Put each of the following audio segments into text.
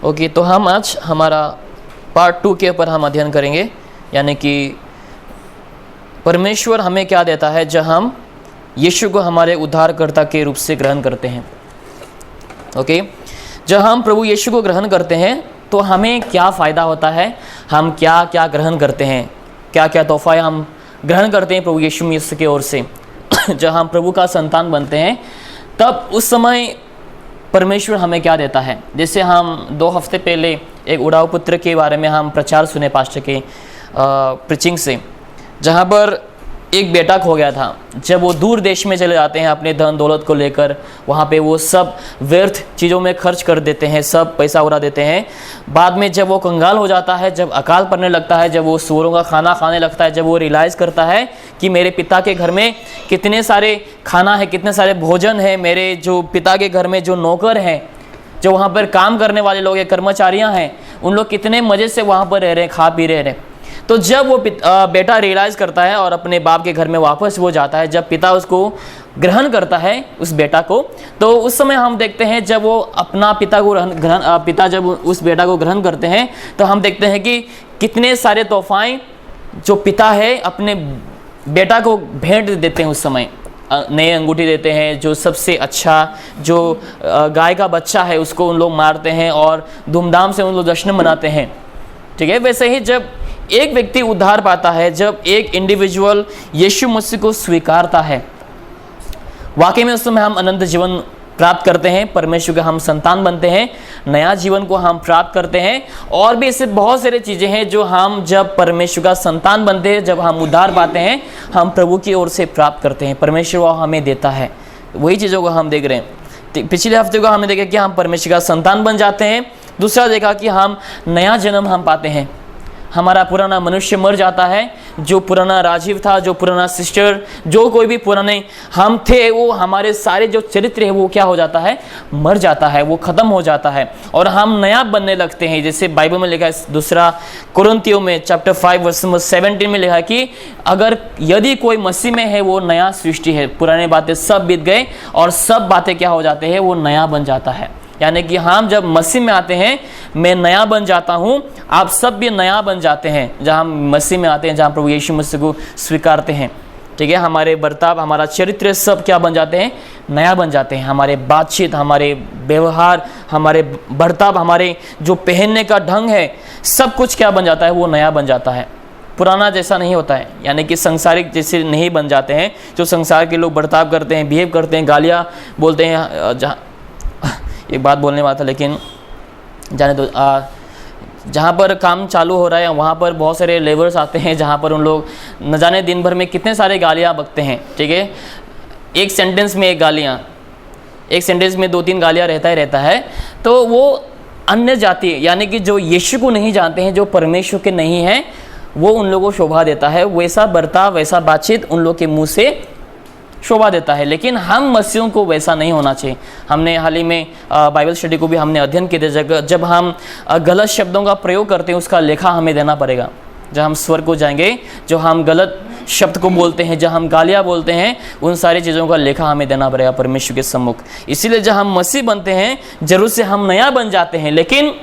Okay, तो हम आज हमारा पार्ट 2 के ऊपर हम अध्ययन करेंगे, यानी कि परमेश्वर हमें क्या देता है जब हम यीशु को हमारे उद्धारकर्ता के रूप से ग्रहण करते हैं। ओके, जब हम प्रभु यीशु को ग्रहण करते हैं तो हमें क्या फ़ायदा होता है, हम क्या क्या ग्रहण करते हैं, क्या क्या तोहफा हम ग्रहण करते हैं प्रभु यीशु मसीह की ओर से। जब हम प्रभु का संतान बनते हैं तब उस समय परमेश्वर हमें क्या देता है। जैसे हम 2 हफ्ते पहले एक उड़ाऊ पुत्र के बारे में हम प्रचार सुने पास्टर के प्रीचिंग से, जहाँ पर एक बेटा खो गया था। जब वो दूर देश में चले जाते हैं अपने धन दौलत को लेकर, वहाँ पे वो सब व्यर्थ चीज़ों में खर्च कर देते हैं, सब पैसा उड़ा देते हैं। बाद में जब वो कंगाल हो जाता है, जब अकाल पड़ने लगता है, जब वो सूअरों का खाना खाने लगता है, जब वो रियलाइज़ करता है कि मेरे पिता के घर में कितने सारे खाना है, कितने सारे भोजन है, मेरे जो पिता के घर में जो नौकर हैं, जो वहाँ पर काम करने वाले लोग हैं, कर्मचारियाँ हैं, उन लोग कितने मज़े से वहाँ पर रह रहे हैं, खा पी रहे हैं। तो जब वो बेटा रियलाइज़ करता है और अपने बाप के घर में वापस वो जाता है, जब पिता उसको ग्रहण करता है उस बेटा को, तो उस समय हम देखते हैं जब वो अपना पिता जब उस बेटा को ग्रहण करते हैं तो हम देखते हैं कि कितने सारे तोहफाएं जो पिता है अपने बेटा को भेंट देते हैं। उस समय नए अंगूठी देते हैं, जो सबसे अच्छा जो गाय का बच्चा है उसको उन लोग मारते हैं और धूमधाम से उन लोग जश्न मनाते हैं। ठीक है, वैसे ही जब एक व्यक्ति उद्धार पाता है, जब एक इंडिविजुअल यीशु मसीह को स्वीकारता है, वाकई में उस समय हम अनंत जीवन प्राप्त करते हैं, परमेश्वर के हम संतान बनते हैं, नया जीवन को हम प्राप्त करते हैं। और भी ऐसे बहुत सारी चीज़ें हैं जो हम जब परमेश्वर का संतान बनते हैं, जब हम उद्धार पाते हैं, हम प्रभु की ओर से प्राप्त करते हैं, परमेश्वर वो हमें देता है। वही चीज़ों को हम देख रहे हैं। पिछले हफ्ते को हमने देखा कि हम परमेश्वर का संतान बन जाते हैं। दूसरा देखा कि हम नया जन्म हम पाते हैं, हमारा पुराना मनुष्य मर जाता है, जो पुराना राजीव था, जो पुराना सिस्टर, जो कोई भी पुराने हम थे, वो हमारे सारे जो चरित्र है वो क्या हो जाता है, मर जाता है, वो ख़त्म हो जाता है और हम नया बनने लगते हैं। जैसे बाइबल में लिखा है, दूसरा कुरिन्थियों में चैप्टर 5 वर्स 17 में लिखा है कि अगर यदि कोई मसीह में है वो नया सृष्टि है, पुराने बातें सब बीत गए और सब बातें क्या हो जाते हैं, वो नया बन जाता है। यानी कि हम जब मसीह में आते हैं, मैं नया बन जाता हूँ, आप सब भी नया बन जाते हैं जहाँ हम मसीह में आते हैं, जहाँ प्रभु यीशु मसीह को स्वीकारते हैं। ठीक है, हमारे बर्ताव, हमारा चरित्र सब क्या बन जाते हैं, नया बन जाते हैं। हमारे बातचीत, हमारे व्यवहार, हमारे बर्ताव, हमारे जो पहनने का ढंग है, सब कुछ क्या बन जाता है, वो नया बन जाता है, पुराना जैसा नहीं होता है। यानी कि संसारिक जैसे नहीं बन जाते हैं। जो संसार के लोग बर्ताव करते हैं, बिहेव करते हैं, गालियाँ बोलते हैं, जहाँ एक बात बोलने वाला था लेकिन जाने दो। जहाँ पर काम चालू हो रहा है वहाँ पर बहुत सारे लेबर्स आते हैं, जहाँ पर उन लोग न जाने दिन भर में कितने सारे गालियाँ बकते हैं। ठीक है, एक सेंटेंस में एक गालियाँ, एक सेंटेंस में 2-3 गालियाँ रहता है। तो वो अन्य जाति, यानी कि जो यीशु को नहीं जानते हैं, जो परमेश्वर के नहीं हैं, वो उन लोगों को शोभा देता है। वैसा बर्ताव, वैसा बातचीत उन लोग के मुँह से शोभा देता है। लेकिन हम मसीहों को वैसा नहीं होना चाहिए। हमने हाल ही में बाइबल स्टडी को भी हमने अध्ययन किया, जब हम गलत शब्दों का प्रयोग करते हैं उसका लेखा हमें देना पड़ेगा। जब हम स्वर्ग को जाएंगे, जो हम गलत शब्द को बोलते हैं, जब हम गालियाँ बोलते हैं, उन सारी चीज़ों का लेखा हमें देना पड़ेगा परमेश्वर के सम्मुख। इसीलिए जब हम मसीह बनते हैं, जरूर से हम नया बन जाते हैं। लेकिन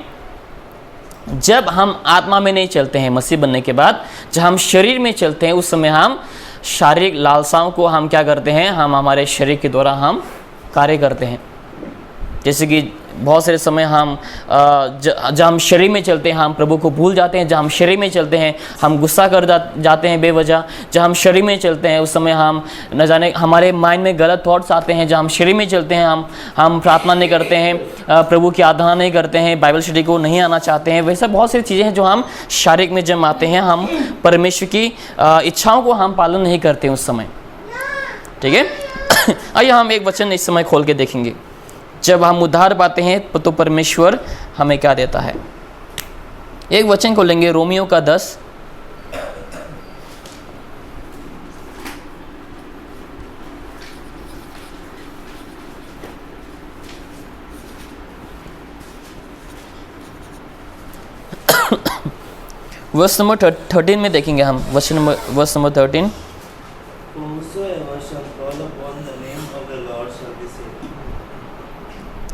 जब हम आत्मा में नहीं चलते हैं मसीह बनने के बाद, जब हम शरीर में चलते हैं, उस समय हम शारीरिक लालसाओं को हम क्या करते हैं, हम हमारे शरीर के द्वारा हम कार्य करते हैं। जैसे कि बहुत सारे समय हम जब हम शरीर में चलते हैं, हम प्रभु को भूल जाते हैं। जब हम शरीर में चलते हैं, हम गुस्सा कर जाते हैं बेवजह। जब हम शरीर में चलते हैं, उस समय हम न जाने हमारे माइंड में गलत थॉट्स आते हैं। जब हम शरीर में चलते हैं, हम प्रार्थना नहीं करते हैं, प्रभु की आराधना नहीं करते हैं, बाइबल स्टडी को नहीं आना चाहते हैं। वैसे बहुत सारी चीज़ें हैं जो हम शारीरिक में जब आते हैं, हम परमेश्वर की इच्छाओं को हम पालन नहीं करते हैं उस समय। ठीक है, आइए हम एक वचन इस समय खोल के देखेंगे। जब हम उद्धार पाते हैं तो परमेश्वर हमें क्या देता है। एक वचन को लेंगे, रोमियो का 10 वर्स नंबर 13 में देखेंगे हम। Verse number 13।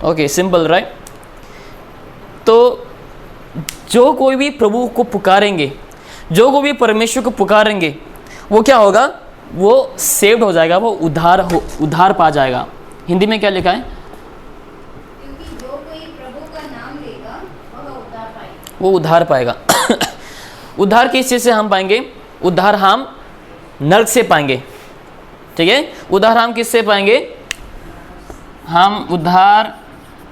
Okay, simple right. तो जो कोई भी प्रभु को पुकारेंगे, जो कोई भी परमेश्वर को पुकारेंगे, वो क्या होगा? वो सेव्ड हो जाएगा, वो उद्धार पा जाएगा। हिंदी में क्या लिखा है? क्योंकि जो कोई प्रभु का नाम लेगा वह उद्धार पाएगा। वो उद्धार पाएगा। उद्धार किस चीज़ से हम पाएंगे? उद्धार हम नरक से पाएंगे, ठीक है। उद्धार हम किससे पाएंगे? हम उद्धार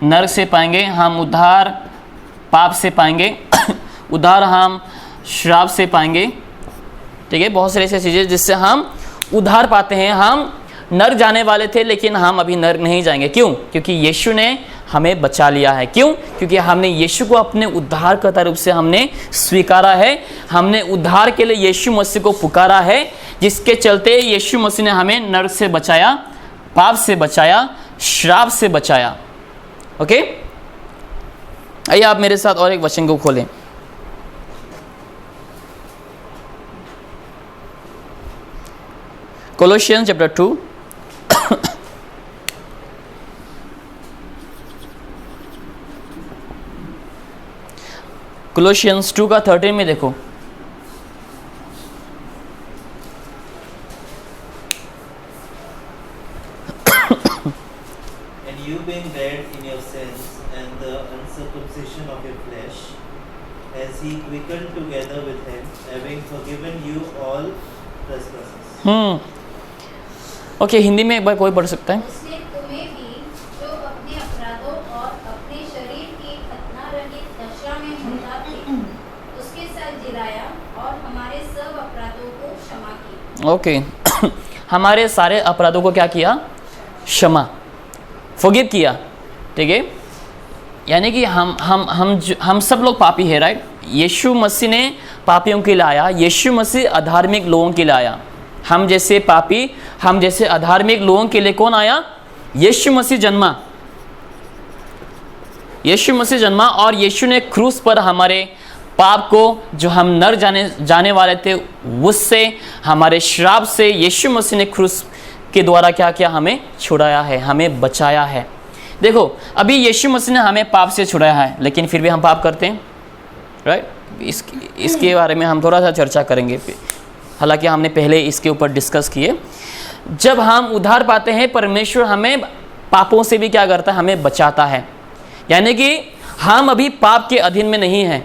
नरक से पाएंगे, हम उद्धार पाप से पाएंगे, उद्धार हम श्राप से पाएंगे, ठीक है। बहुत सारी ऐसी चीज़ें जिससे हम उद्धार पाते हैं। हम नरक जाने वाले थे लेकिन हम अभी नरक नहीं जाएंगे। क्यों? क्योंकि यीशु ने हमें बचा लिया है। क्यों? क्योंकि हमने यीशु को अपने उद्धारकर्ता रूप से हमने स्वीकारा है, हमने उद्धार के लिए यीशु मसीह को पुकारा है, जिसके चलते यीशु मसीह ने हमें नरक से बचाया, पाप से बचाया, श्राप से बचाया। ओके, आइए आप मेरे साथ और एक वचन को खोलें। कोलोसियंस चैप्टर 2 कोलोसियंस 2 का 13 में देखो। And you being dead in your sins and the uncircumcision of your flesh, as he quickened together with him, having forgiven you all trespasses. Okay, Hindi में एक बार कोई पढ़ सकता है? उसने तुम्हें भी जो अपने अपराधों और अपने शरीर की खतनारहित दशा में मुर्दा थे, उसके साथ जिलाया और हमारे सब अपराधों को क्षमा किया। ओके, हमारे सारे अपराधों को क्या किया? क्षमा, फॉरगिव किया, ठीक है। यानी कि हम सब लोग पापी है, राइट। यीशु मसीह ने पापियों के लिए आया, यीशु मसीह अधार्मिक लोगों के लिए आया। हम जैसे पापी, हम जैसे अधार्मिक लोगों के लिए कौन आया? यीशु मसीह जन्मा। यीशु मसीह जन्मा और यीशु ने क्रूस पर हमारे पाप को, जो हम नर जाने वाले थे, उससे, हमारे श्राप से यीशु मसीह ने क्रूस के द्वारा क्या किया? हमें छुड़ाया है, हमें बचाया है। देखो, अभी यीशु मसीह ने हमें पाप से छुड़ाया है, लेकिन फिर भी हम पाप करते हैं, राइट। इसके बारे में हम थोड़ा सा चर्चा करेंगे, हालांकि हमने पहले इसके ऊपर डिस्कस किए। जब हम उद्धार पाते हैं, परमेश्वर हमें पापों से भी क्या करता है? हमें बचाता है। यानी कि हम अभी पाप के अधीन में नहीं हैं।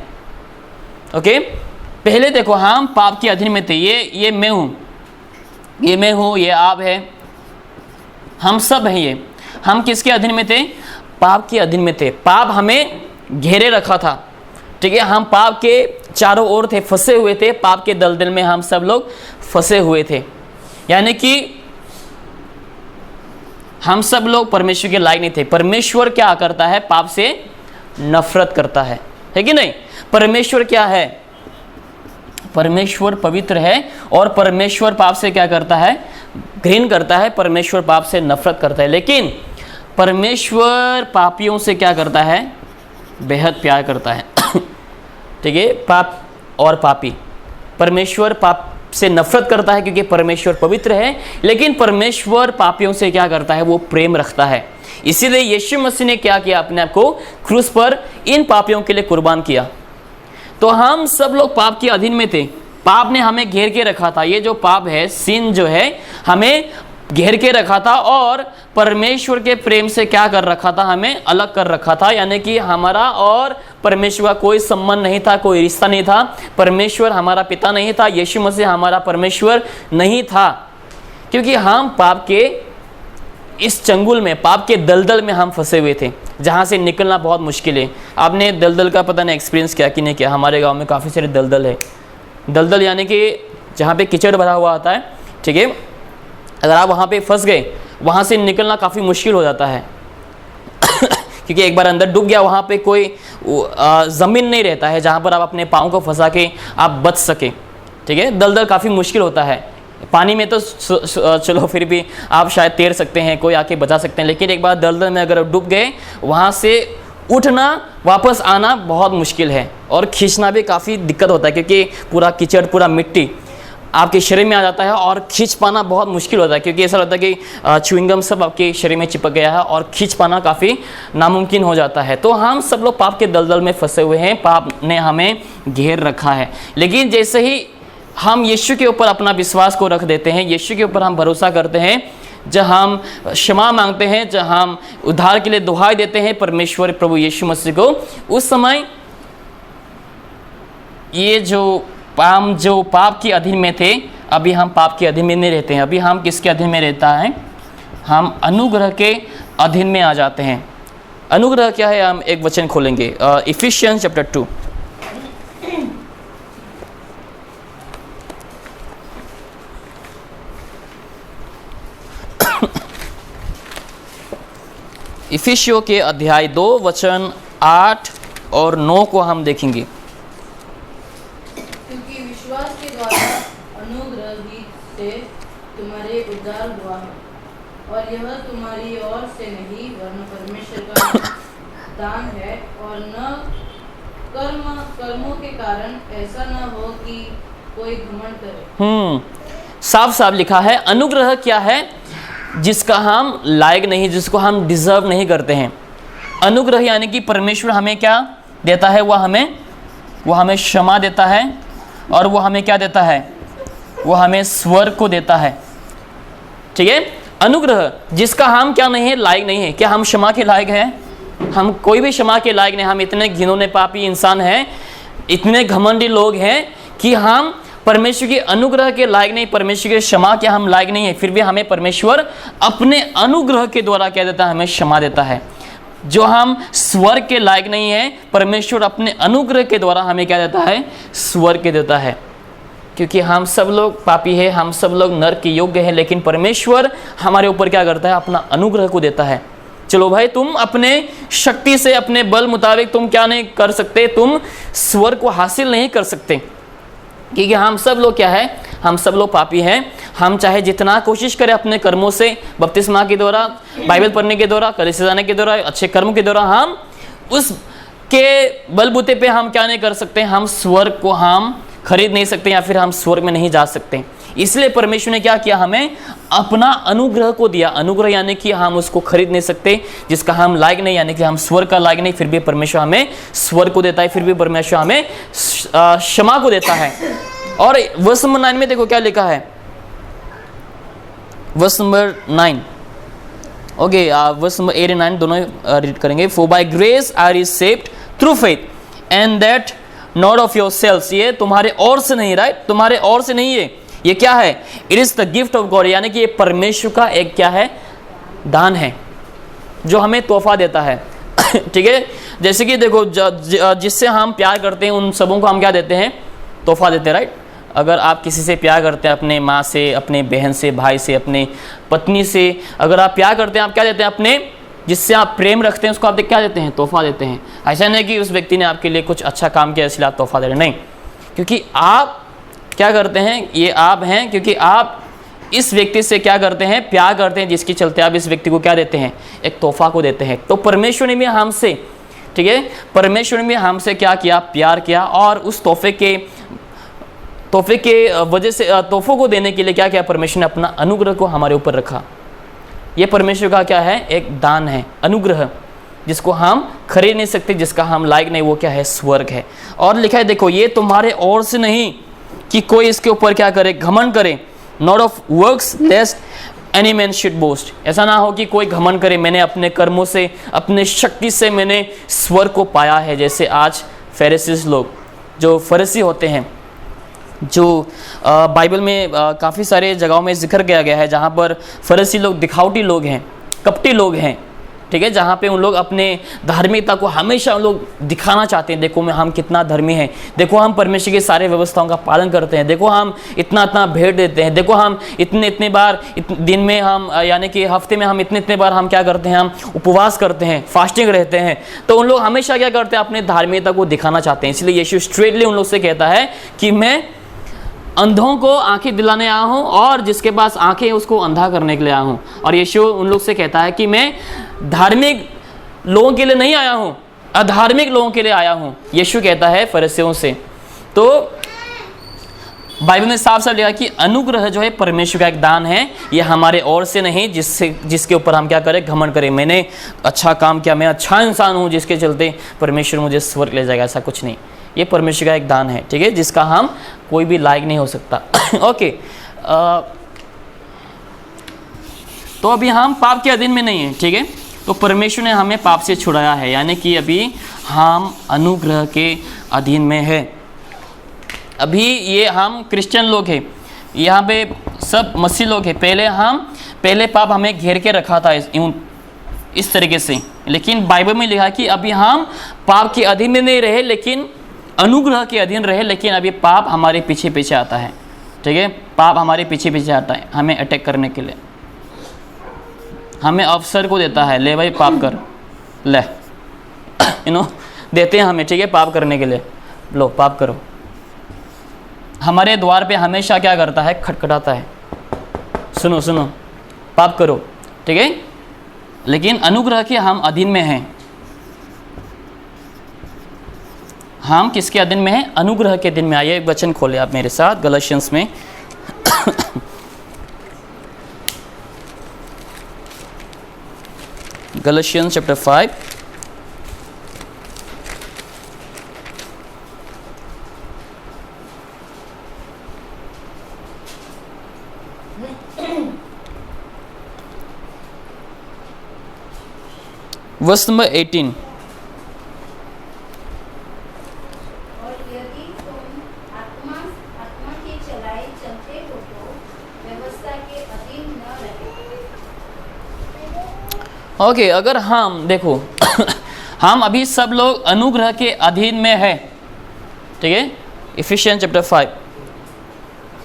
ओके, पहले देखो, हम पाप के अधीन में थे। ये मैं हूँ, ये मैं हूँ, ये आप है, हम सब हैं। ये हम किसके अधीन में थे? पाप के अधीन में थे। पाप हमें घेरे रखा था, ठीक है। हम पाप के चारों ओर थे, फंसे हुए थे, पाप के दलदल में हम सब लोग फंसे हुए थे। यानी कि हम सब लोग परमेश्वर के लायक नहीं थे। परमेश्वर क्या करता है? पाप से नफरत करता है कि नहीं? परमेश्वर क्या है? परमेश्वर पवित्र है और परमेश्वर पाप से क्या करता है? घृणा करता है। परमेश्वर पाप से नफरत करता है, लेकिन परमेश्वर पापियों से क्या करता है? बेहद प्यार करता है, ठीक है। पाप और पापी, परमेश्वर पाप से नफरत करता है क्योंकि परमेश्वर पवित्र है, लेकिन परमेश्वर पापियों से क्या करता है? वो प्रेम रखता है। इसीलिए यीशु मसीह ने क्या किया? अपने आप को क्रूस पर इन पापियों के लिए कुर्बान किया। तो हम सब लोग पाप के अधीन में थे, पाप ने हमें घेर के रखा था। ये जो पाप है, सिन जो है, हमें घेर के रखा था और परमेश्वर के प्रेम से क्या कर रखा था? हमें अलग कर रखा था। यानी कि हमारा और परमेश्वर का कोई संबंध नहीं था, कोई रिश्ता नहीं था। परमेश्वर हमारा पिता नहीं था, यीशु मसीह हमारा परमेश्वर नहीं था, क्योंकि हम पाप के इस चंगुल में, पाप के दलदल में हम फंसे हुए थे, जहाँ से निकलना बहुत मुश्किल है। आपने दलदल का पता नहीं एक्सपीरियंस किया कि नहीं किया? हमारे गाँव में काफ़ी सारे दलदल है। दलदल यानी कि जहाँ पे कीचड़ भरा हुआ आता है, ठीक है। अगर आप वहाँ पे फंस गए, वहाँ से निकलना काफ़ी मुश्किल हो जाता है क्योंकि एक बार अंदर डूब गया, वहाँ पे कोई ज़मीन नहीं रहता है जहाँ पर आप अपने पाँव को फंसा के आप बच सके, ठीक है। दलदल काफ़ी मुश्किल होता है। पानी में तो चलो फिर भी आप शायद तैर सकते हैं, कोई आके बचा सकते हैं, लेकिन एक बार दलदल में अगर आप डूब गए, वहाँ से उठना, वापस आना बहुत मुश्किल है और खींचना भी काफ़ी दिक्कत होता है, क्योंकि पूरा कीचड़, पूरा मिट्टी। आपके शरीर में आ जाता है और खींच पाना बहुत मुश्किल होता है, क्योंकि ऐसा लगता है कि च्युइंगम सब आपके शरीर में चिपक गया है और खींच पाना काफ़ी नामुमकिन हो जाता है। तो हम सब लोग पाप के दलदल में फंसे हुए हैं, पाप ने हमें घेर रखा है। लेकिन जैसे ही हम यीशु के ऊपर अपना विश्वास को रख देते हैं, यीशु के ऊपर हम भरोसा करते हैं, जब हम क्षमा मांगते हैं, जब हम उद्धार के लिए दुहाई देते हैं परमेश्वर प्रभु यीशु मसीह को, उस समय ये जो पाप के अधीन में थे, अभी हम पाप के अधीन में नहीं रहते हैं। अभी हम किसके अधीन में रहता है? हम अनुग्रह के अधीन में आ जाते हैं। अनुग्रह क्या है? हम एक वचन खोलेंगे, इफिशियंस चैप्टर 2। इफिसियों के अध्याय 2 वचन 8 और 9 को हम देखेंगे। क्योंकि विश्वास के द्वारा अनुग्रह ही से तुम्हारे उद्धार हुआ है, और यह तुम्हारी ओर से नहीं वरन परमेश्वर का दान है, और न कर्मों के कारण, ऐसा न हो कि कोई घमंड करे। साफ साफ लिखा है। अनुग्रह क्या है? जिसका हम लायक नहीं, जिसको हम डिजर्व नहीं करते हैं। अनुग्रह यानी कि परमेश्वर हमें क्या देता है? वो हमें क्षमा देता है, और वो हमें क्या देता है? वो हमें स्वर्ग को देता है। ठीक है? अनुग्रह जिसका हम क्या नहीं है? लायक नहीं है। क्या हम क्षमा के लायक हैं? हम कोई भी क्षमा के लायक नहीं। हम इतने घिनौने पापी इंसान हैं, इतने घमंडी लोग हैं कि हम परमेश्वर के अनुग्रह के लायक नहीं, परमेश्वर के क्षमा के हम लायक नहीं है। फिर भी हमें परमेश्वर अपने अनुग्रह के द्वारा क्या देता है? हमें क्षमा देता है। जो हम स्वर्ग के लायक नहीं है, परमेश्वर अपने अनुग्रह के द्वारा हमें क्या देता है? स्वर्ग के देता है। क्योंकि हम सब लोग पापी हैं, हम सब लोग नरक के योग्य हैं, लेकिन परमेश्वर हमारे ऊपर क्या करता है? अपना अनुग्रह को देता है। चलो भाई, तुम अपने शक्ति से, अपने बल मुताबिक तुम क्या नहीं कर सकते? तुम स्वर्ग को हासिल नहीं कर सकते, क्योंकि हम सब लोग क्या है? हम सब लोग पापी हैं। हम चाहे जितना कोशिश करें अपने कर्मों से, बपतिस्मा के द्वारा, बाइबल पढ़ने के द्वारा, कलीसिया जाने के द्वारा, अच्छे कर्म के द्वारा, हम उसके बलबूते पे हम क्या नहीं कर सकते? हम स्वर्ग को हम खरीद नहीं सकते, या फिर हम स्वर्ग में नहीं जा सकते। इसलिए परमेश्वर ने क्या किया? हमें अपना अनुग्रह को दिया। अनुग्रह यानी कि हम उसको खरीद नहीं सकते, जिसका हम लायक नहीं, यानी कि हम स्वर्ग का लायक नहीं, फिर भी परमेश्वर हमें स्वर्ग को देता है, फिर भी परमेश्वर हमें क्षमा को देता है। और वर्स नंबर 9 में देखो क्या लिखा है। Verse number 9, okay, verse number 8 और 9 दोनों रीड करेंगे। For by grace are is saved through faith, and that not of yourselves. ये तुम्हारे और से नहीं, राइट? तुम्हारे और से नहीं है। ये क्या है? It is the gift of God, यानी कि ये परमेश्वर का एक क्या है? दान है, जो हमें तोहफा देता है। ठीक है? जैसे कि देखो, जिससे हम प्यार करते हैं उन सबों को हम क्या देते हैं? तोहफा देते हैं, राइट? अगर आप किसी से प्यार करते हैं, अपने माँ से, अपने बहन से, भाई से, अपने पत्नी से, अगर आप प्यार करते हैं, आप क्या देते हैं? अपने जिससे आप प्रेम रखते हैं उसको आप क्या देते हैं? तोहफा देते हैं। ऐसा नहीं कि उस व्यक्ति ने आपके लिए कुछ अच्छा काम किया इसलिए आप तोहफा दे रहे हैं, नहीं। क्योंकि आप क्या करते हैं? ये आप हैं क्योंकि आप इस व्यक्ति से क्या करते हैं? प्यार करते हैं, जिसके चलते आप इस व्यक्ति को क्या देते हैं? एक तोहफा को देते हैं। तो परमेश्वर ने भी हमसे, ठीक है, परमेश्वर ने भी हमसे क्या किया? प्यार किया, और उस तोहफे के वजह से, तोहफों को देने के लिए क्या किया? परमेश्वर ने अपना अनुग्रह को हमारे ऊपर रखा। ये परमेश्वर का क्या है? एक दान है, अनुग्रह, जिसको हम खरीद नहीं सकते, जिसका हम लायक नहीं। वो क्या है? स्वर्ग है। और लिखा है, देखो, ये तुम्हारे ओर से नहीं कि कोई इसके ऊपर क्या करे? घमंड करे। Not of works lest any man should boast. ऐसा ना हो कि कोई घमंड करे, मैंने अपने कर्मों से, अपने शक्ति से मैंने स्वर्ग को पाया है। जैसे आज फरीसीस लोग, जो फरीसी होते हैं, जो बाइबल में काफ़ी सारे जगहों में जिक्र किया गया है, जहाँ पर फरीसी लोग दिखावटी लोग हैं, कपटी लोग हैं, ठीक है, जहाँ पे उन लोग अपने धार्मिकता को हमेशा उन लोग दिखाना चाहते हैं। देखो हम कितना धर्मी हैं, देखो हम परमेश्वर की सारे व्यवस्थाओं का पालन करते हैं, देखो हम इतना इतना भेंट देते हैं, देखो हम इतने बार दिन में हम, यानी कि हफ्ते में हम इतने बार हम क्या करते हैं? हम उपवास करते हैं, फास्टिंग रहते हैं। तो उन लोग हमेशा क्या करते हैं? अपने धार्मिकता को दिखाना चाहते हैं। इसलिए यीशु स्ट्रेटली उन लोग से कहता है कि मैं अंधों को आंखें दिलाने आया हूँ, और जिसके पास आंखें हैं उसको अंधा करने के लिए आया हूँ। और यीशु उन लोग से कहता है कि मैं धार्मिक लोगों के लिए नहीं आया हूँ, अधार्मिक लोगों के लिए आया हूँ। यीशु कहता है फरीसियों से। तो बाइबल में साफ साफ लिखा कि अनुग्रह जो है परमेश्वर का एक दान है, ये हमारे ओर से नहीं जिसके ऊपर हम क्या करें, घमंड करें। मैंने अच्छा काम किया, मैं अच्छा इंसान हूँ जिसके चलते परमेश्वर मुझे स्वर्ग ले जाएगा, ऐसा कुछ नहीं। ये परमेश्वर का एक दान है, ठीक है, जिसका हम कोई भी लायक नहीं हो सकता। ओके, तो अभी हम पाप के अधीन में नहीं है, ठीक है। तो परमेश्वर ने हमें पाप से छुड़ाया है, यानी कि अभी हम अनुग्रह के अधीन में है। अभी ये हम क्रिश्चियन लोग हैं, यहाँ पे सब मसीह लोग हैं। पहले पाप हमें घेर के रखा था इस तरीके से, लेकिन बाइबल में लिखा कि अभी हम पाप के अधीन में नहीं रहे, लेकिन अनुग्रह के अधीन रहे। लेकिन अभी पाप हमारे पीछे पीछे आता है, ठीक है। पाप हमारे पीछे पीछे आता है हमें अटैक करने के लिए, हमें अवसर को देता है, ले भाई पाप कर, ले देते हैं हमें, ठीक है, पाप करने के लिए, लो पाप करो। हमारे द्वार पे हमेशा क्या करता है, खटखटाता है, सुनो सुनो पाप करो, ठीक है। लेकिन अनुग्रह के हम अधीन में हैं। हम किसके अधीन में हैं, अनुग्रह के अधीन में। आइए एक वचन खोले आप मेरे साथ गलातियंस में। गलातियंस चैप्टर 5 वर्स नंबर 18। और यदि तुम आत्मा के चलाए चलते हो तो व्यवस्था के अधीन न रहे। ओके, अगर हम देखो हम अभी सब लोग अनुग्रह के अधीन में है, ठीक है। Ephesians chapter 5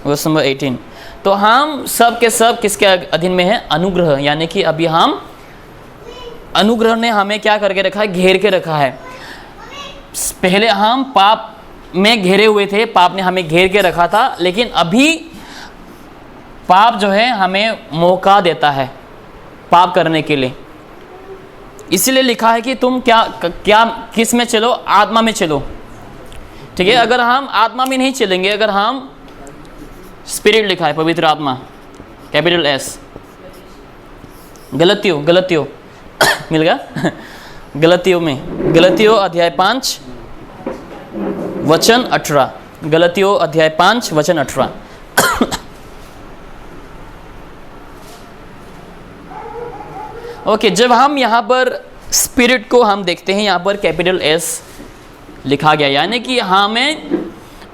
verse number 18। तो हम सब के सब किसके अधीन में है, अनुग्रह, यानी कि अभी हम अनुग्रह ने हमें क्या करके रखा है, घेर के रखा है। पहले हम पाप में घेरे हुए थे, पाप ने हमें घेर के रखा था, लेकिन अभी पाप जो है हमें मौका देता है पाप करने के लिए। इसीलिए लिखा है कि तुम क्या किस में चलो, आत्मा में चलो, ठीक है। अगर हम आत्मा में नहीं चलेंगे, अगर हम स्पिरिट लिखा है पवित्र आत्मा, कैपिटल एस, गलतियों मिल गया गलतियों अध्याय 5 वचन 18, गलतियों अध्याय 5 वचन 18। ओके, जब हम यहाँ पर स्पिरिट को हम देखते हैं, यहाँ पर कैपिटल एस लिखा गया, यानी कि हमें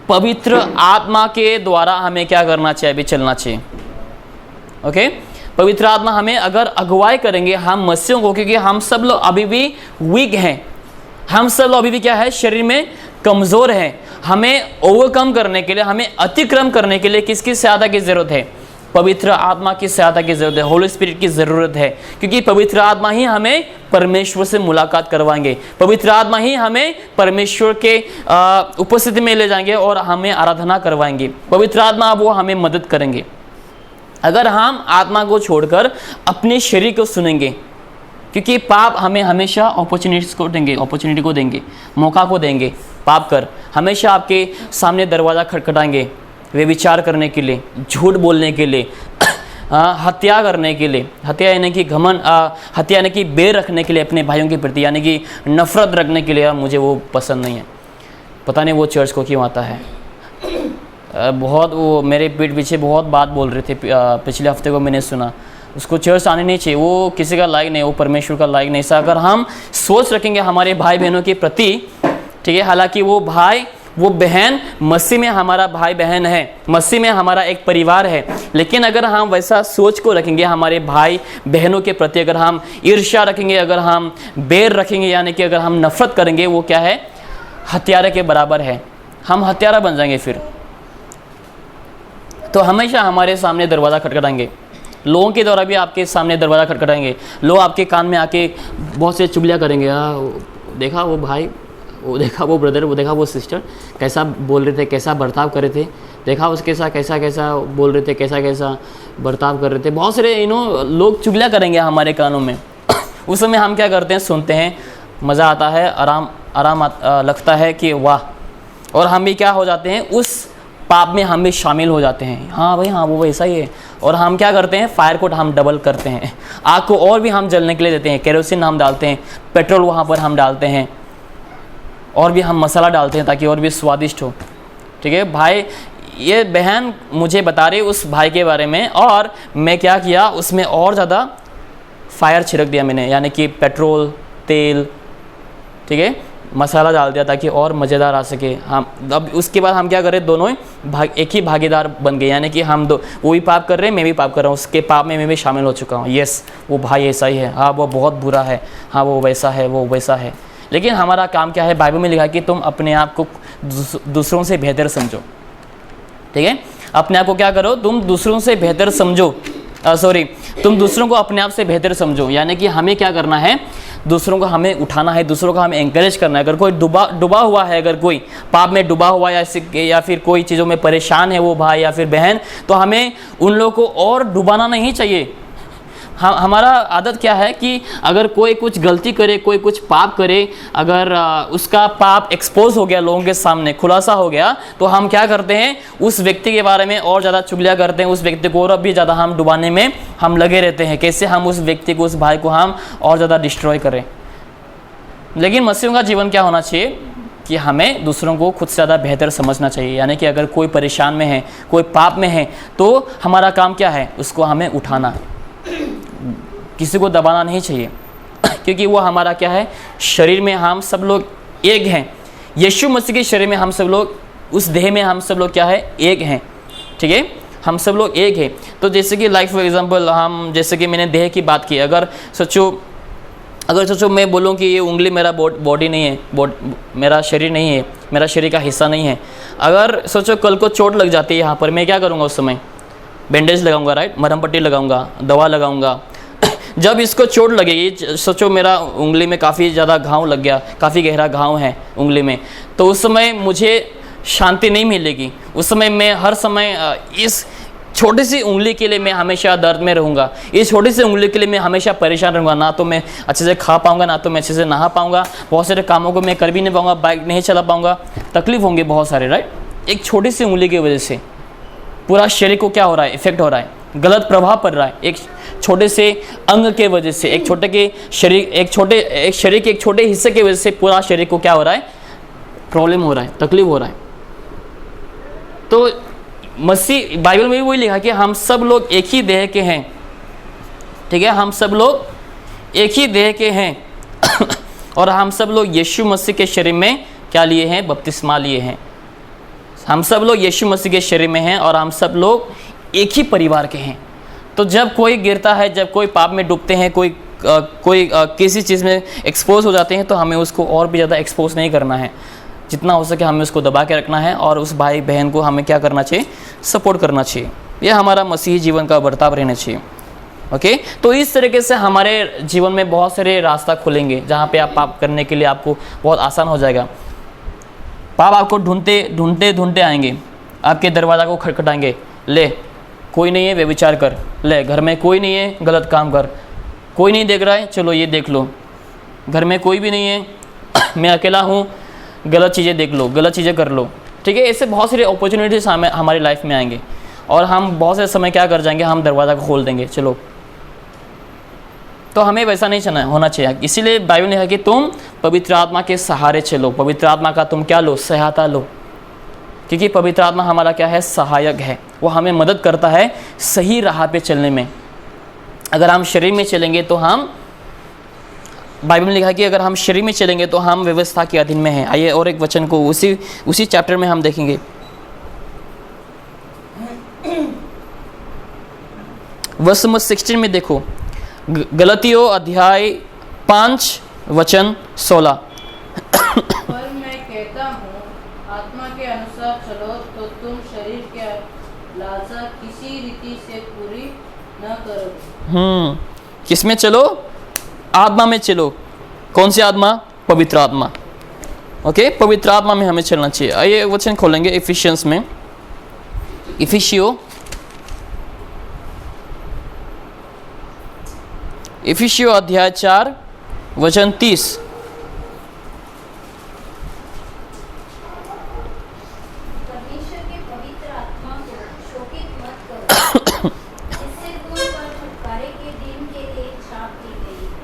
पवित्र आत्मा के द्वारा हमें क्या करना चाहिए, अभी चलना चाहिए। ओके, पवित्र आत्मा हमें अगर अगुवाई करेंगे हम मसीहों को, क्योंकि हम सब लोग अभी भी वीक हैं, हम सब लोग अभी भी क्या है, शरीर में कमज़ोर हैं। हमें ओवरकम करने के लिए, हमें अतिक्रम करने के लिए किसकी सहायता की ज़रूरत है, पवित्र आत्मा की सहायता की ज़रूरत है, होली स्पिरिट की ज़रूरत है। क्योंकि पवित्र आत्मा ही हमें परमेश्वर से मुलाकात करवाएंगे, पवित्र आत्मा ही हमें परमेश्वर के उपस्थिति में ले जाएंगे और हमें आराधना करवाएंगे। पवित्र आत्मा वो हमें मदद करेंगे। अगर हम आत्मा को छोड़कर अपने शरीर को सुनेंगे, क्योंकि पाप हमें हमेशा अपॉर्चुनिटी को देंगे, मौका को देंगे। पाप कर हमेशा आपके सामने दरवाज़ा खटखटाएंगे, वे विचार करने के लिए, झूठ बोलने के लिए, हत्या करने के लिए, हत्या यानी कि घमंड, हत्या यानी कि बैर रखने के लिए अपने भाइयों के प्रति, यानी कि नफरत रखने के लिए। मुझे वो पसंद नहीं है, पता नहीं वो चर्च को क्यों आता है। बहुत वो मेरे पीठ पीछे बहुत बात बोल रहे थे, पिछले हफ्ते को मैंने सुना, उसको चर्च आने नहीं चाहिए, वो किसी का लायक नहीं, वो परमेश्वर का लायक नहीं। अगर हम सोच रखेंगे हमारे भाई बहनों के प्रति, ठीक है, हालांकि वो भाई वो बहन मसीह में हमारा भाई बहन है, मसीह में हमारा एक परिवार है, लेकिन अगर हम वैसा सोच को रखेंगे हमारे भाई बहनों के प्रति, अगर हम ईर्ष्या रखेंगे, अगर हम बैर रखेंगे, यानी कि अगर हम नफरत करेंगे, वो क्या है, हत्यारे के बराबर है। हम हत्यारा बन जाएंगे फिर। तो हमेशा हमारे सामने दरवाज़ा खटखटाएंगे, लोगों के द्वारा भी आपके सामने दरवाज़ा खटखटाएंगे। लोग आपके कान में आके बहुत से चुगलियाँ करेंगे, देखा वो भाई, वो देखा वो ब्रदर, वो देखा वो सिस्टर कैसा बोल रहे थे, कैसा बर्ताव कर रहे थे, देखा उसके साथ कैसा कैसा बोल रहे थे, कैसा कैसा बर्ताव कर रहे थे। बहुत सारे लोग चुगलियाँ करेंगे हमारे कानों में। उस समय हम क्या करते हैं, सुनते हैं, मज़ा आता है, आराम लगता है कि वाह। और हम भी क्या हो जाते हैं, पाप में हम भी शामिल हो जाते हैं। हाँ भाई हाँ, वो वैसा ही है। और हम क्या करते हैं, फायर कोट हम डबल करते हैं, आग को और भी हम जलने के लिए देते हैं, केरोसिन हम डालते हैं, पेट्रोल वहाँ पर हम डालते हैं, और भी हम मसाला डालते हैं ताकि और भी स्वादिष्ट हो। ठीक है भाई, ये बहन मुझे बता रही उस भाई के बारे में, और मैं क्या किया, उसमें और ज़्यादा फायर छिड़क दिया मैंने, यानी कि पेट्रोल, तेल, ठीक है, मसाला डाल दिया ताकि और मज़ेदार आ सके। हम अब उसके बाद हम क्या करें, दोनों एक ही भागीदार बन गए, यानी कि हम दो, वो भी पाप कर रहे हैं, मैं भी पाप कर रहा हूँ, उसके पाप में मैं भी शामिल हो चुका हूँ। यस, वो भाई ऐसा ही है, हाँ वो बहुत बुरा है, हाँ वो वैसा है, वो वैसा है। लेकिन हमारा काम क्या है, बाइबल में लिखा है कि तुम अपने आप को दूसरों से बेहतर समझो। ठीक है, अपने आप को क्या करो, तुम दूसरों से बेहतर समझो, तुम दूसरों को अपने आप से बेहतर समझो। यानी कि हमें क्या करना है, दूसरों को हमें उठाना है, दूसरों को हमें एंकरेज करना है। अगर कोई डूबा हुआ है, अगर कोई पाप में डूबा हुआ है या फिर कोई चीज़ों में परेशान है वो भाई या फिर बहन, तो हमें उन लोगों को और डुबाना नहीं चाहिए। हमारा आदत क्या है कि अगर कोई कुछ गलती करे, कोई कुछ पाप करे, अगर उसका पाप एक्सपोज हो गया, लोगों के सामने खुलासा हो गया, तो हम क्या करते हैं, उस व्यक्ति के बारे में और ज़्यादा चुगलियाँ करते हैं, उस व्यक्ति को और भी ज़्यादा हम डुबाने में हम लगे रहते हैं। कैसे हम उस व्यक्ति को, उस भाई को हम और ज़्यादा डिस्ट्रॉय करें। लेकिन मसीहों का जीवन क्या होना चाहिए कि हमें दूसरों को खुद से ज़्यादा बेहतर समझना चाहिए। यानी कि अगर कोई परेशान में है, कोई पाप में है, तो हमारा काम क्या है, उसको हमें उठाना, किसी को दबाना नहीं चाहिए, क्योंकि वो हमारा क्या है, शरीर में हम सब लोग एक हैं। यीशु मसीह के शरीर में हम सब लोग, उस देह में हम सब लोग क्या है, एक हैं। ठीक है, हम सब लोग एक हैं। तो जैसे कि लाइक फॉर एग्जांपल, हम जैसे कि मैंने देह की बात की, अगर सोचो मैं बोलूँ कि ये उंगली मेरा बॉडी नहीं है, मेरा शरीर नहीं है, मेरा शरीर का हिस्सा नहीं है। अगर सोचो कल को चोट लग जाती है यहाँ पर, मैं क्या करूँगा उस समय, बैंडेज लगाऊंगा, राइट, मरहम पट्टी लगाऊंगा, दवा लगाऊंगा। जब इसको चोट लगेगी, सोचो मेरा उंगली में काफ़ी ज़्यादा घाव लग गया, काफ़ी गहरा घाव है उंगली में, तो उस समय मुझे शांति नहीं मिलेगी। उस समय मैं हर समय इस छोटी सी उंगली के लिए मैं हमेशा दर्द में रहूँगा, इस छोटी सी उंगली के लिए मैं हमेशा परेशान रहूँगा। ना तो मैं अच्छे से खा पाऊँगा, ना तो मैं अच्छे से नहा पाऊँगा, बहुत सारे कामों को मैं कर भी नहीं पाऊँगा, बाइक नहीं चला पाऊँगा, तकलीफ होंगे बहुत सारे, राइट। एक छोटी सी उंगली की वजह से पूरा शरीर को क्या हो रहा है, इफेक्ट हो रहा है, गलत प्रभाव पड़ रहा है। एक छोटे से अंग के वजह से, एक शरीर के एक छोटे हिस्से की वजह से पूरा शरीर को क्या हो रहा है, प्रॉब्लम हो रहा है, तकलीफ हो रहा है। तो मसीह, बाइबल में भी वही लिखा कि हम सब लोग एक ही देह के हैं। ठीक है, हम सब लोग एक ही देह के हैं और हम सब लोग यीशु मसीह के शरीर में क्या लिए हैं, बपतिस्मा लिए हैं। हम सब लोग यीशु मसीह के शरीर में हैं और हम सब लोग एक ही परिवार के हैं। तो जब कोई गिरता है, जब कोई पाप में डूबते हैं, कोई किसी चीज़ में एक्सपोज हो जाते हैं, तो हमें उसको और भी ज़्यादा एक्सपोज नहीं करना है। जितना हो सके हमें उसको दबा के रखना है और उस भाई बहन को हमें क्या करना चाहिए, सपोर्ट करना चाहिए। यह हमारा मसीही जीवन का बर्ताव रहना चाहिए। ओके, तो इस तरीके से हमारे जीवन में बहुत सारे रास्ता खुलेंगे जहाँ पे आप पाप करने के लिए आपको बहुत आसान हो जाएगा। पाप आपको ढूंढते आएंगे, आपके दरवाज़ा को खटखटाएंगे, ले कोई नहीं है व्यभिचार कर, ले घर में कोई नहीं है गलत काम कर, कोई नहीं देख रहा है चलो ये देख लो, घर में कोई भी नहीं है मैं अकेला हूँ, गलत चीज़ें देख लो, गलत चीज़ें कर लो। ठीक है, ऐसे बहुत सारे अपॉर्चुनिटीज हमारी लाइफ में आएंगे और हम बहुत सारे समय क्या कर जाएंगे, हम दरवाज़ा को खोल देंगे चलो। तो हमें वैसा नहीं होना चाहिए। इसीलिए बाइबल ने कहा कि तुम पवित्र आत्मा के सहारे चलो, पवित्र आत्मा का तुम क्या लो, सहायता लो, क्योंकि पवित्र आत्मा हमारा क्या है, सहायक है। वो हमें मदद करता है सही राह पे चलने में। अगर हम शरीर में चलेंगे तो हम, बाइबल में लिखा कि अगर हम शरीर में चलेंगे तो हम व्यवस्था के अधीन में हैं। आइए और एक वचन को उसी चैप्टर में हम देखेंगे। वर्ष नंबर 16 में देखो, गलतियों अध्याय 5 वचन 16। पर मैं कहता हूँ आत्मा के अनुसार चलो तो तुम शरीर के लालसा किसी रीति से पूरी न करो। किस में चलो, आत्मा में चलो। कौन सी आत्मा, पवित्र आत्मा। ओके, पवित्र आत्मा में हमें चलना चाहिए। आइए वचन खोलेंगे इफिशियंस में, इफिशियो अध्याय 4 वचन 30। परमेश्वर के पवित्र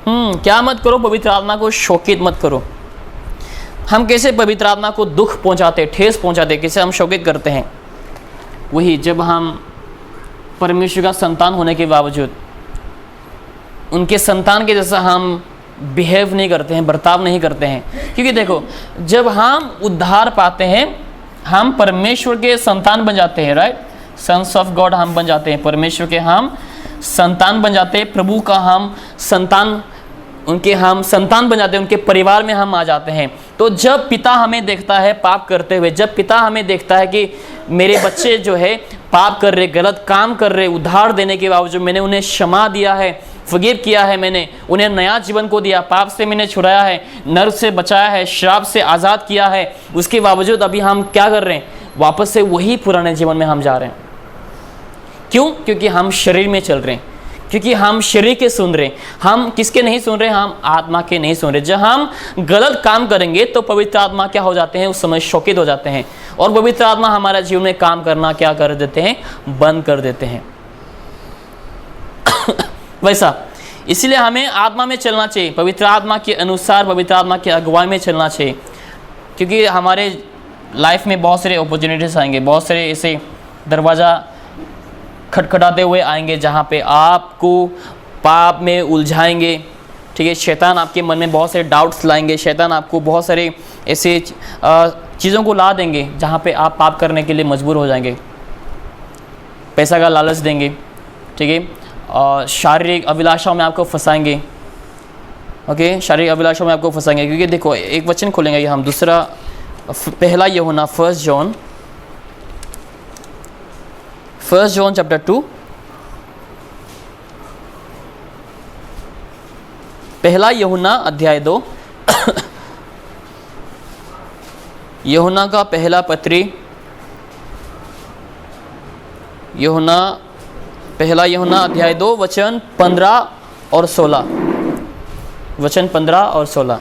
क्या मत करो? पवित्र आत्मा को शोकित मत करो। हम कैसे पवित्र आत्मा को दुख पहुंचाते, ठेस पहुंचाते, कैसे हम शोकित करते हैं? वही जब हम परमेश्वर का संतान होने के बावजूद उनके संतान के जैसा हम बिहेव नहीं करते हैं, बर्ताव नहीं करते हैं। क्योंकि देखो, जब हम उद्धार पाते हैं, हम परमेश्वर के संतान बन जाते हैं, राइट? सन्स ऑफ गॉड हम बन जाते हैं, परमेश्वर के हम संतान बन जाते हैं, प्रभु का हम संतान, उनके हम संतान बन जाते हैं, उनके परिवार में हम आ जाते हैं। तो जब पिता हमें देखता है पाप करते हुए, जब पिता हमें देखता है कि मेरे बच्चे जो है पाप कर रहे, गलत काम कर रहे, उद्धार देने के बावजूद मैंने उन्हें क्षमा दिया है, फॉरगिव किया है, मैंने उन्हें नया जीवन को दिया, पाप से मैंने छुड़ाया है, नर्क से बचाया है, श्राप से आज़ाद किया है, उसके बावजूद अभी हम क्या कर रहे हैं? वापस से वही पुराने जीवन में हम जा रहे हैं। क्यों? क्योंकि हम शरीर में चल रहे हैं, क्योंकि हम शरीर के सुन रहे हैं। हम किसके नहीं सुन रहे? हम आत्मा के नहीं सुन रहे। जब हम गलत काम करेंगे तो पवित्र आत्मा क्या हो जाते हैं? उस समय शोकित हो जाते हैं, और पवित्र आत्मा हमारा जीवन में काम करना क्या कर देते हैं? बंद कर देते हैं। वैसा इसलिए हमें आत्मा में चलना चाहिए, पवित्र आत्मा के अनुसार, पवित्र आत्मा की अगुवाई में चलना चाहिए। क्योंकि हमारे लाइफ में बहुत सारे अपॉर्चुनिटीज आएंगे, बहुत सारे ऐसे दरवाज़ा खटखटाते हुए आएंगे जहाँ पे आपको पाप में उलझाएंगे। ठीक है, शैतान आपके मन में बहुत सारे डाउट्स लाएंगे, शैतान आपको बहुत सारे ऐसे चीज़ों को ला देंगे जहाँ पे आप पाप करने के लिए मजबूर हो जाएंगे। पैसा का लालच देंगे, ठीक है, और शारीरिक अभिलाषाओं में आपको फंसाएंगे। ओके, शारीरिक अभिलाषाओं में आपको फंसाएंगे। क्योंकि देखो, एक वचन खोलेंगे हम, दूसरा पहला यूहन्ना, 1 जॉन चैप्टर 2, पहला यूहन्ना अध्याय 2। यूहन्ना का पहला पत्री, पहला यूहन्ना अध्याय 2 वचन 15 और 16, वचन 15 और 16।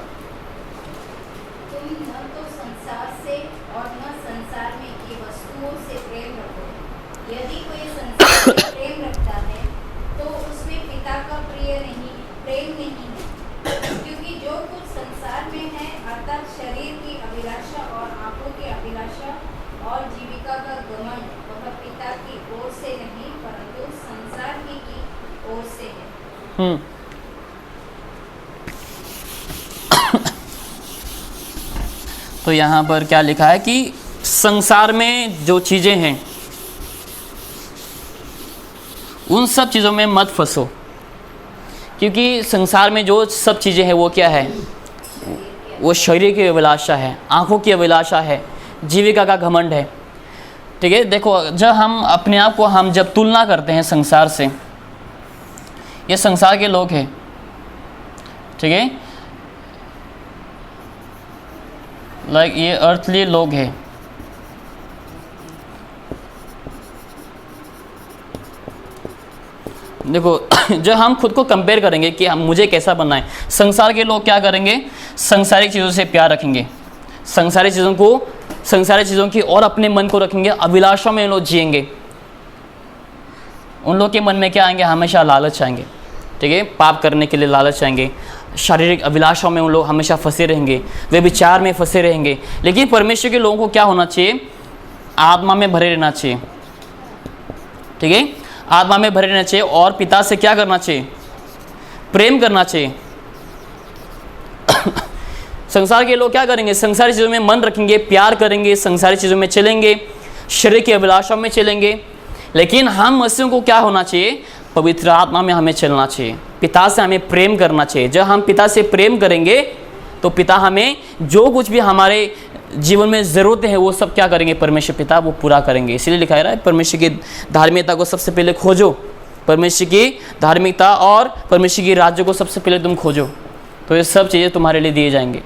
तुम न तो संसार से और न संसार में की वस्तुओं से प्रेम रखो। यदि कोई संसार से प्रेम रखता है तो उसमें पिता का प्रेम नहीं है। क्योंकि जो कुछ संसार में है, अर्थात शरीर की अभिलाषा और आंखों की अभिलाषा और जीविका का घमंड, वह पिता की ओर से नहीं परंतु संसार ही की ओर से है। तो यहाँ पर क्या लिखा है कि संसार में जो चीज़ें हैं उन सब चीज़ों में मत फंसो। क्योंकि संसार में जो सब चीज़ें हैं वो क्या है? वो शरीर की अभिलाषा है, आंखों की अभिलाषा है, जीविका का घमंड है। ठीक है, देखो, जब हम अपने आप को हम जब तुलना करते हैं संसार से, ये संसार के लोग हैं, ठीक है, लाइक ये अर्थली लोग हैं। देखो, जब हम खुद को कंपेयर करेंगे कि हम मुझे कैसा बनना है, संसार के लोग क्या करेंगे? संसारिक चीज़ों से प्यार रखेंगे, संसारिक चीज़ों की और अपने मन को रखेंगे, अभिलाषा में लोग जिएंगे। उन लोग के मन में क्या आएंगे? हमेशा लालच आएंगे। ठीक है, पाप करने के लिए लालच आएंगे, शारीरिक अभिलाषाओं में उन लोग हमेशा फंसे रहेंगे, वे विचार में फंसे रहेंगे। लेकिन परमेश्वर के लोगों को क्या होना चाहिए? आत्मा में भरे रहना चाहिए। ठीक है, आत्मा में भरे रहना चाहिए, और पिता से क्या करना चाहिए? प्रेम करना चाहिए। संसार के लोग क्या करेंगे? संसारी चीज़ों में मन रखेंगे, प्यार करेंगे, संसारी चीज़ों में चलेंगे, शरीर की अभिलाषाओं में चलेंगे। लेकिन हम मसीहों को क्या होना चाहिए? पवित्र आत्मा में हमें चलना चाहिए, पिता से हमें प्रेम करना चाहिए। जब हम पिता से प्रेम करेंगे तो पिता हमें जो कुछ भी हमारे जीवन में ज़रूरतें हैं वो सब क्या करेंगे? परमेश्वर पिता वो पूरा करेंगे। इसलिए लिखा है परमेश्वर की धार्मिकता को सबसे पहले खोजो, परमेश्वर की धार्मिकता और परमेश्वर की राज्य को सबसे पहले तुम खोजो, तो ये सब चीज़ें तुम्हारे लिए दिए जाएंगे।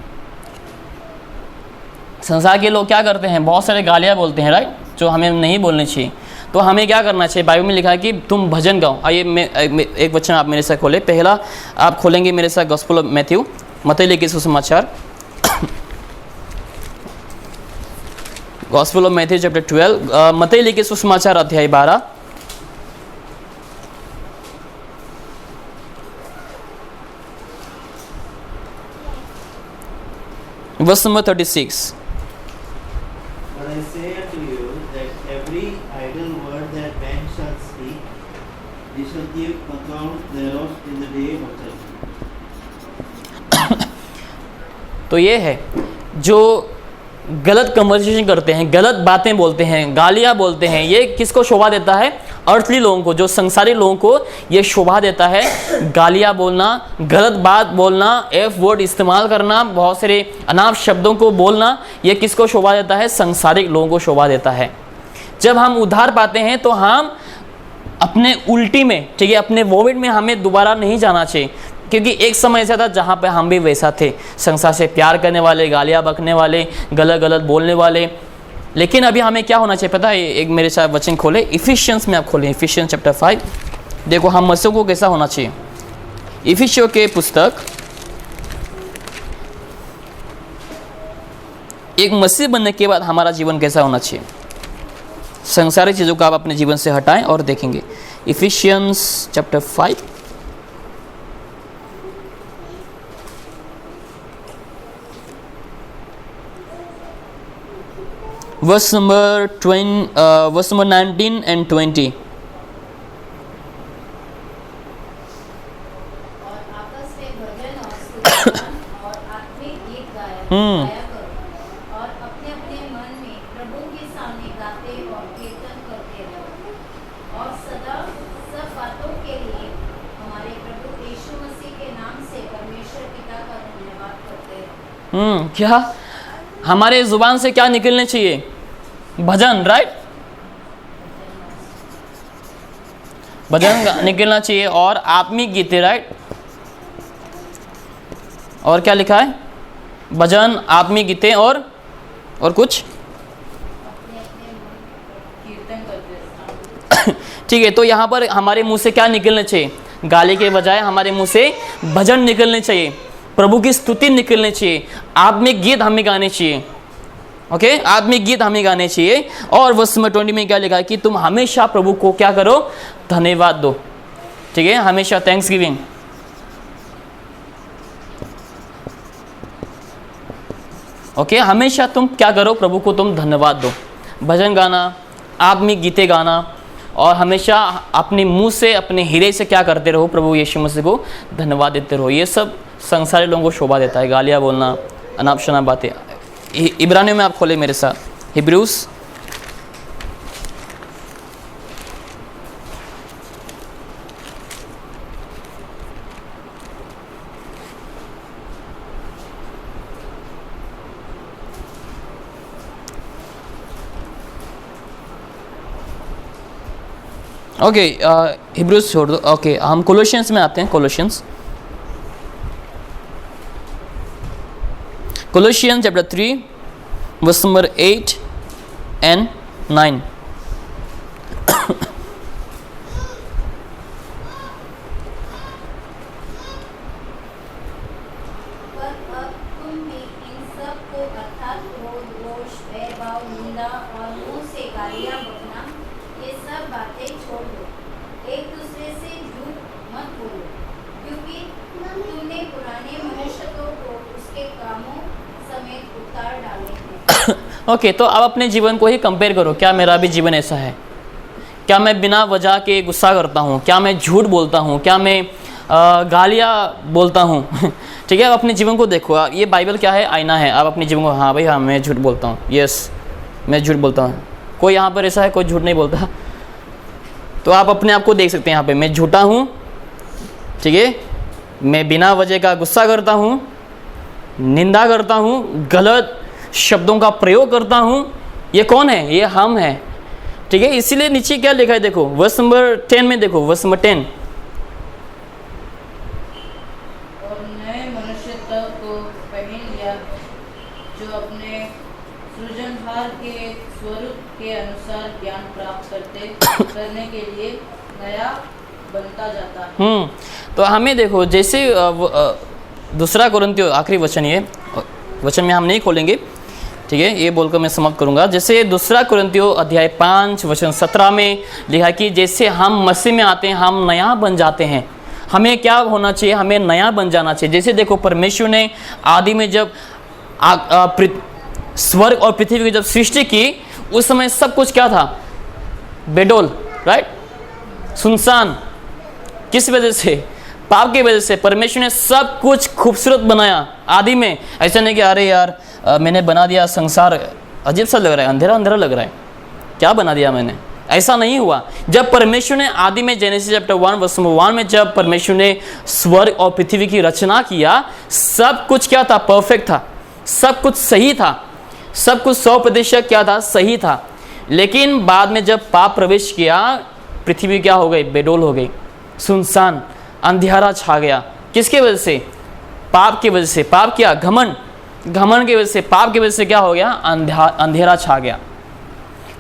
संसार के लोग क्या करते हैं? बहुत सारे गालियाँ बोलते हैं, राइट, जो हमें नहीं बोलनी चाहिए। तो हमें क्या करना चाहिए? बाइबल में लिखा है कि तुम भजन गाओ। आइए मैं एक वचन आप मेरे साथ खोले। पहला आप खोलेंगे मेरे साथ गॉस्पेल ऑफ मैथ्यू, मत्ती लिखे सुसमाचार, गॉस्पेल ऑफ मैथ्यू चैप्टर 12, मत्ती लिखे सुसमाचार अध्याय 12, verse number 36। But I say unto you that every idle word that man shall speak, he shall give account thereof in the day of judgment. तो ये है जो गलत कन्वर्सेशन करते हैं, गलत बातें बोलते हैं, गालियाँ बोलते हैं, ये किसको शोभा देता है? अर्थली लोगों को, जो संसारी लोगों को ये शोभा देता है। गालियाँ बोलना, गलत बात बोलना, एफ वर्ड इस्तेमाल करना, बहुत सारे अनाप शब्दों को बोलना, ये किसको शोभा देता है? संसारिक लोगों को शोभा देता है। जब हम उद्धार पाते हैं तो हम अपने उल्टी में, ठीक है, अपने वोमिट में हमें दोबारा नहीं जाना चाहिए, क्योंकि एक समय ऐसा था जहाँ पे हम भी वैसा थे, संसार से प्यार करने वाले, गालियाँ बकने वाले, गलत गलत बोलने वाले। लेकिन अभी हमें क्या होना चाहिए पता है? एक मेरे साथ वचन खोले, इफिशियंस में आप खोलें, इफिशियंस चैप्टर 5। देखो हम मसीह को कैसा होना चाहिए। इफिसियों के पुस्तक, एक मसीह बनने के बाद हमारा जीवन कैसा होना चाहिए। संसारिक चीज़ों को आप अपने जीवन से हटाएं और देखेंगे। Ephesians chapter 5 verse number 19 and 20। और आपस में भजन और स्तुतिगान और आत्मिक गीत गाया करो, और अपने अपने मन में प्रभु के सामने गाते और कीर्तन करते रहो, और सदा सब बातों के लिए हमारे प्रभु यीशु मसीह के नाम से परमेश्वर पिता का धन्यवाद करते रहो। क्या हमारे जुबान से क्या निकलने चाहिए? भजन, राइट? भजन निकलना चाहिए और आत्मिक गीतें, राइट? और क्या लिखा है? भजन, आत्मिक गीतें और कुछ कीर्तन करते रहो। ठीक है, तो यहाँ पर हमारे मुंह से क्या निकलना चाहिए? गाली के बजाय हमारे मुंह से भजन निकलने चाहिए, प्रभु की स्तुति निकलनी चाहिए, आत्मिक गीत हमें गाने चाहिए। ओके, आत्मिक गीत हमें गाने चाहिए। और वर्स नंबर 20 में क्या लिखा है कि तुम हमेशा प्रभु को क्या करो? धन्यवाद दो। ठीक है, हमेशा थैंक्स गिविंग। ओके, हमेशा तुम क्या करो? प्रभु को तुम धन्यवाद दो। भजन गाना, आत्मिक गीतें गाना, और हमेशा अपने मुंह से, अपने हृदय से क्या करते रहो? प्रभु यीशु मसीह को धन्यवाद देते रहो। ये सब संसारी लोगों को शोभा देता है। गालियाँ बोलना, अनाप शनाप बातें। इब्रानियों में आप खोले मेरे साथ, हिब्रूस ओके, हिब्रूस छोड़ दो। ओके, हम कोलोशियंस में आते हैं। Colossians chapter 3 verse number 8 and 9। पर अब तुम भी इन सब को अर्थात क्रोध, रोष, वैरभाव, निंदा और मुंह से गालियाँ बकना, ये सब बातें छोड़ दो। एक दूसरे से झूठ मत बोलो, क्योंकि तुमने पुराने मनुष्य को उसके कामों समेत उतार डाले हैं। ओके, तो अब अपने जीवन को ही कंपेयर करो। क्या मेरा भी जीवन ऐसा है? क्या मैं बिना वजह के गुस्सा करता हूँ? क्या मैं झूठ बोलता हूँ? क्या मैं गालियाँ बोलता हूँ? ठीक है, अब अपने जीवन को देखो। ये बाइबल क्या है? आईना है। आप अपने जीवन को, हाँ भाई हाँ मैं झूठ बोलता हूँ, यस मैं झूठ बोलता हूँ। कोई यहाँ पर ऐसा है कोई झूठ नहीं बोलता? तो आप अपने आप को देख सकते हैं यहाँ पे, मैं झूठा हूँ, ठीक है, मैं बिना वजह का गुस्सा करता हूँ, निंदा करता हूँ, गलत शब्दों का प्रयोग करता हूँ। ये कौन है? ये हम हैं। ठीक है, इसीलिए नीचे क्या लिखा है देखो, वर्स नंबर 10 में देखो, वर्स नंबर 10। और नए मनुष्यत्व को पहन लिया, जो अपने सृजनहार के स्वरूप के अनुसार ज्ञान प्राप्त करने के लिए नया बनता जाता है। तो हमें देखो, जैसे दूसरा कोरिन्थियों, आखिरी वचन, ये वचन में हम नहीं खोलेंगे, ठीक है, ये बोलकर मैं समाप्त करूंगा। जैसे दूसरा कोरिन्थियों अध्याय 5 वचन 17 में लिखा कि जैसे हम मसीह में आते हैं हम नया बन जाते हैं। हमें क्या होना चाहिए? हमें नया बन जाना चाहिए। जैसे देखो, परमेश्वर ने आदि में जब स्वर्ग और पृथ्वी की जब सृष्टि की उस समय सब कुछ क्या था? बेडोल, राइट, सुनसान। किस वजह से? पाप की वजह से। परमेश्वर ने सब कुछ खूबसूरत बनाया आदि में। ऐसा नहीं कि अरे यार मैंने बना दिया संसार, अजीब सा लग रहा है, अंधेरा अंधेरा लग रहा है, क्या बना दिया मैंने। ऐसा नहीं हुआ। जब परमेश्वर ने आदि में जेनेसिस चैप्टर 1 वर्स 1 में जब परमेश्वर ने स्वर्ग और पृथ्वी की रचना किया, सब कुछ क्या था? परफेक्ट था, सब कुछ सही था, सब कुछ 100% क्या था? सही था। लेकिन बाद में जब पाप प्रवेश किया, पृथ्वी क्या हो गई? बेडोल हो गई, सुनसान, अंधेरा छा गया। किसके वजह से? पाप की वजह से। पाप क्या? घमंड, घमंड की वजह से, पाप की वजह से क्या हो गया? अंधेरा छा गया।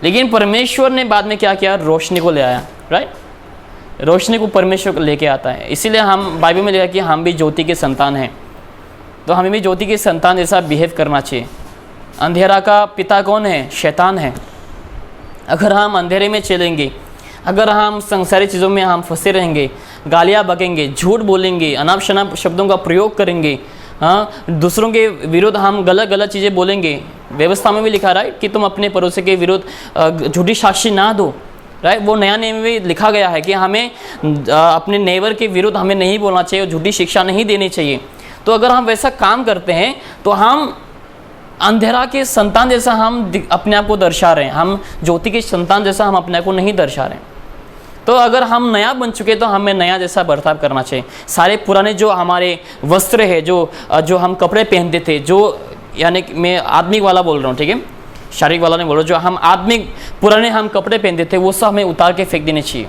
लेकिन परमेश्वर ने बाद में क्या किया? रोशनी को ले आया, राइट। रोशनी को परमेश्वर लेके आता है। इसीलिए हम बाइबल में लिखा कि हम भी ज्योति के संतान हैं, तो हमें भी ज्योति के संतान जैसा बिहेव करना चाहिए। अंधेरा का पिता कौन है? शैतान है। अगर हम अंधेरे में चलेंगे, अगर हम संसारी चीज़ों में हम फंसे रहेंगे, गालियाँ बकेंगे, झूठ बोलेंगे, अनाप शनाप शब्दों का प्रयोग करेंगे, हाँ, दूसरों के विरुद्ध हम गलत गलत चीज़ें बोलेंगे। व्यवस्था में भी लिखा, राइट, कि तुम अपने पड़ोसी के विरुद्ध झूठी साक्षी ना दो, राइट। वो नया नियम में भी लिखा गया है कि हमें अपने नेबर के विरुद्ध हमें नहीं बोलना चाहिए और झूठी शिक्षा नहीं देनी चाहिए। तो अगर हम वैसा काम करते हैं तो हम अंधेरा के संतान जैसा हम अपने आप को दर्शा रहे हैं, हम ज्योति के संतान जैसा हम अपने आप को नहीं दर्शा रहे हैं। तो अगर हम नया बन चुके तो हमें नया जैसा बर्ताव करना चाहिए। सारे पुराने जो हमारे वस्त्र है, जो हम कपड़े पहनते थे, जो यानी मैं आत्मिक वाला बोल रहा हूँ, ठीक है, शारीरिक वाला नहीं बोल रहा, जो हम आत्मिक पुराने हम कपड़े पहनते थे वो सब हमें उतार के फेंक देने चाहिए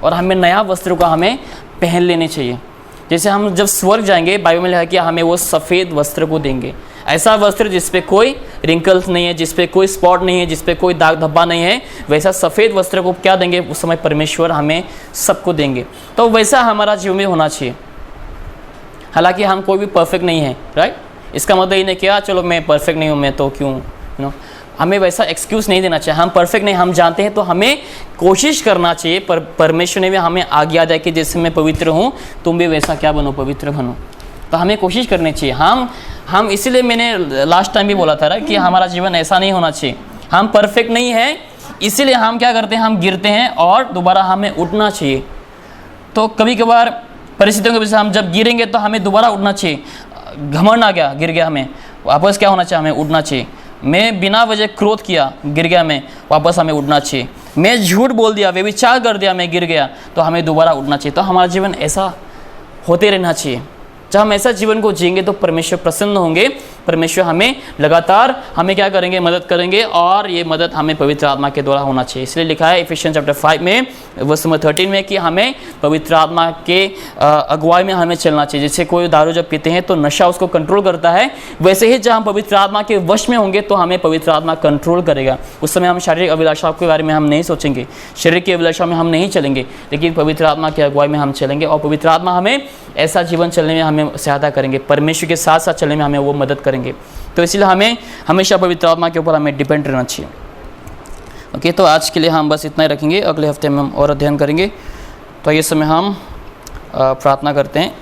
और हमें नया वस्त्र का हमें पहन लेने चाहिए। जैसे हम जब स्वर्ग जाएंगे, बाइबल में लिखा है कि हमें वो सफ़ेद वस्त्र को देंगे, ऐसा वस्त्र जिस पे कोई रिंकल्स नहीं है, जिस पे कोई स्पॉट नहीं है, जिस पे कोई दाग धब्बा नहीं है, वैसा सफ़ेद वस्त्र को क्या देंगे? उस समय परमेश्वर हमें सबको देंगे। तो वैसा हमारा जीवन में होना चाहिए। हालांकि हम कोई भी परफेक्ट नहीं है, राइट। इसका मतलब ये नहीं किया चलो मैं परफेक्ट नहीं हूँ, मैं तो क्यों, हमें वैसा एक्सक्यूज़ नहीं देना चाहिए। हम परफेक्ट नहीं, हम जानते हैं, तो हमें कोशिश करना चाहिए। परमेश्वर ने भी हमें आज्ञा दिया कि जैसे मैं पवित्र हूँ तुम भी वैसा क्या बनो? पवित्र बनो। तो हमें कोशिश करनी चाहिए। हम इसीलिए मैंने लास्ट टाइम भी बोला था ना कि हमारा जीवन ऐसा नहीं होना चाहिए। हम परफेक्ट नहीं है, इसीलिए हम क्या करते हैं? हम गिरते हैं और दोबारा हमें उठना चाहिए। तो कभी कभार परिस्थितियों की वजह से हम जब गिरेंगे तो हमें दोबारा उठना चाहिए। घमंड आ गया, गिर गया, हमें वापस क्या होना चाहिए? हमें उठना चाहिए। मैं बिना वजह क्रोध किया, गिर गया, मैं वापस हमें उठना चाहिए। मैं झूठ बोल दिया, व्यभिचार कर दिया, मैं गिर गया, तो हमें दोबारा उठना चाहिए। तो हमारा जीवन ऐसा होते रहना चाहिए। जब हम ऐसा जीवन को जिएंगे तो परमेश्वर प्रसन्न होंगे। परमेश्वर हमें लगातार हमें क्या करेंगे? मदद करेंगे, और ये मदद हमें पवित्र आत्मा के द्वारा होना चाहिए। इसलिए लिखा है इफिसियंस चैप्टर 5 में वर्स नंबर 13 में कि हमें पवित्र आत्मा के अगुवाई में हमें चलना चाहिए। जैसे कोई दारू जब पीते हैं तो नशा उसको कंट्रोल करता है, वैसे ही जब हम पवित्र आत्मा के वश में होंगे तो हमें पवित्र आत्मा कंट्रोल करेगा। उस समय हम शारीरिक अभिलाषाओं के बारे में हम नहीं सोचेंगे, शरीर की अभिलाषा में हम नहीं चलेंगे, लेकिन पवित्र आत्मा की अगुवाई में हम चलेंगे। और पवित्र आत्मा हमें ऐसा जीवन चलने में हमें सहायता करेंगे, परमेश्वर के साथ साथ चलने में हमें वो मदद करेंगे। तो इसलिए हमें हमेशा पवित्र आत्मा के ऊपर हमें डिपेंड रहना चाहिए। ओके, तो आज के लिए हम बस इतना ही रखेंगे। अगले हफ्ते में हम और अध्ययन करेंगे। तो ये समय हम प्रार्थना करते हैं।